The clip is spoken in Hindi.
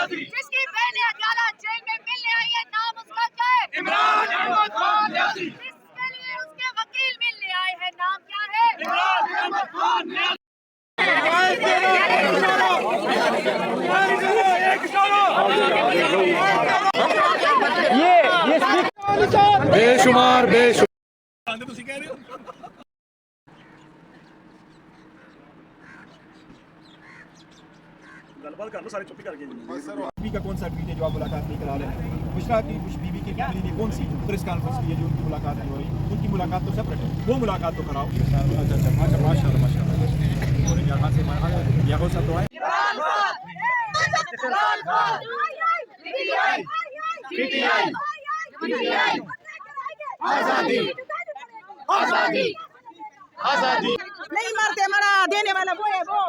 जिसकी बहन अदालत जेल में मिलने आई है, नाम उसका क्या है? इमरान अहमद खान न्यासी। जिसके लिए उसके वकील मिलने आए हैं, नाम क्या है? इमरान अहमद खान न्यासी। बेशुमार गलबात कर लो, सारे चुप्पी करके बीबी का कौन सा ट्वीट है जो आप मुलाकात नहीं करा रहे? बुशरा की बीबी की फैमिली ने कौन सी प्रेस कॉन्फ्रेंस की है जो उनकी मुलाकात नहीं हो रही? उनकी मुलाकात तो सेपरेट है, वो मुलाकात तो कराओ। अच्छा माशाल्लाह यहाँ हो सब तो है। आजादी आजादी आजादी। नहीं मरते, मरा देने वाला वो है, वो